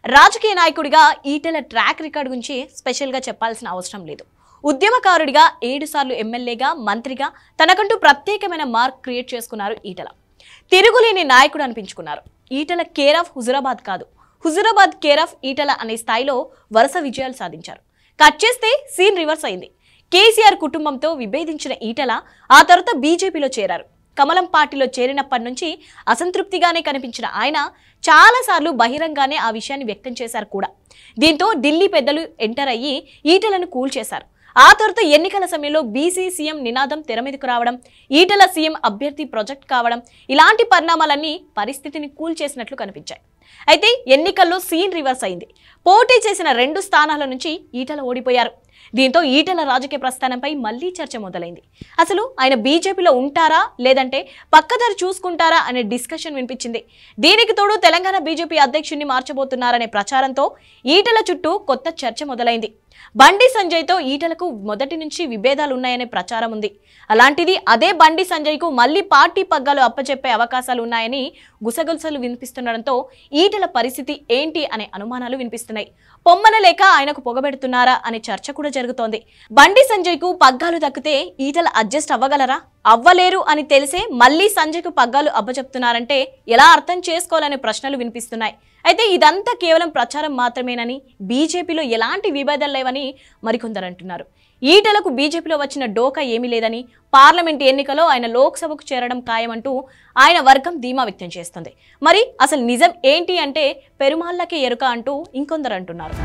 రాజకీయ నాయకుడిగా Etela track record గురించి స్పెషల్గా చెప్పాల్సిన అవసరం లేదు. ఉద్యమకారుడిగా 7 సార్లు ఎమ్మెల్యేగా, మంత్రిగా తనకంటూ ప్రత్యేకమైన మార్క్ క్రియేట్ చేసుకున్నారు ఈటెల. తిరుగులేని నాయకుడు అనిపించుకున్నారు. ఈటెల కేర్ ఆఫ్ హుజురాబాద్ కాదు, హుజురాబాద్ కేర్ ఆఫ్ ఈటెల అనే స్థాయిలో వరుస విజయాలు సాధించారు. కట్ చేస్తే సీన్ రివర్స్ అయింది. కేసీఆర్ కుటుంబంతో విభేదించిన ఈటెల ఆ తర్వాత బీజేపీలో చేరారు. కమలం పార్టీలో చేరినప్పటి నుంచి అసంతృప్తిగానే కనిపించిన ఆయన చాలాసార్లు బహిరంగానే ఆ విషయాన్ని వ్యక్తం చేశారు కూడా. దీంతో ఢిల్లీ పెద్దలు ఎంటర్ అయ్యి ఈటెలను కూల్ చేశారు. ఆ తర్వాత ఎన్నికల సమయంలో బీసీ సీఎం నినాదం తెర మీదకు రావడం, ఈటెల సీఎం అభ్యర్థి ప్రాజెక్ట్ కావడం, ఇలాంటి పరిణామాలన్నీ పరిస్థితిని కూల్ చేసినట్లు కనిపించాయి. అయితే ఎన్నికల్లో సీన్ రివర్స్ అయింది. పోటీ చేసిన 2 స్థానాల నుంచి ఈటెల ఓడిపోయారు. దీంతో ఈటెల రాజకీయ ప్రస్థానంపై మళ్లీ చర్చ మొదలైంది. అసలు ఆయన బీజేపీలో ఉంటారా లేదంటే పక్కదారి చూసుకుంటారా అనే డిస్కషన్ వినిపించింది. దీనికి తోడు తెలంగాణ బీజేపీ అధ్యక్షుడిని మార్చబోతున్నారనే ప్రచారంతో ఈటెల చుట్టూ కొత్త చర్చ మొదలైంది. బండి సంజయ్తో ఈటెలకు మొదటి నుంచి విభేదాలు ఉన్నాయనే ప్రచారం ఉంది. అలాంటిది అదే బండి సంజయ్కు మళ్లీ పార్టీ పగ్గాలు అప్పచెప్పే అవకాశాలు ఉన్నాయని గుసగుసలు వినిపిస్తుండడంతో ఈటెల పరిస్థితి ఏంటి అనే అనుమానాలు వినిపిస్తున్నాయి. పొమ్మన లేక ఆయనకు పొగబెడుతున్నారా అనే చర్చ కూడా జరుగుతోంది. బండి సంజయ్కు పగ్గాలు దక్కితే ఈటెల అడ్జస్ట్ అవ్వగలరా? అవ్వలేరు అని తెలిసే మళ్లీ సంజయ్కు పగ్గాలు అప్పచెప్తున్నారంటే ఎలా అర్థం చేసుకోవాలనే ప్రశ్నలు వినిపిస్తున్నాయి. అయితే ఇదంతా కేవలం ప్రచారం మాత్రమేనని, బీజేపీలో ఎలాంటి విభేదాలు లేవని మరికొందరు అంటున్నారు. ఈటెలకు బీజేపీలో వచ్చిన డోకా ఏమీ లేదని, పార్లమెంట్ ఎన్నికలో ఆయన లోక్సభకు చేరడం ఖాయమంటూ ఆయన వర్గం ధీమా వ్యక్తం చేస్తుంది. మరి అసలు నిజం ఏంటి అంటే పెరుమాళ్ళకే ఎరుక అంటూ ఇంకొందరు అంటున్నారు.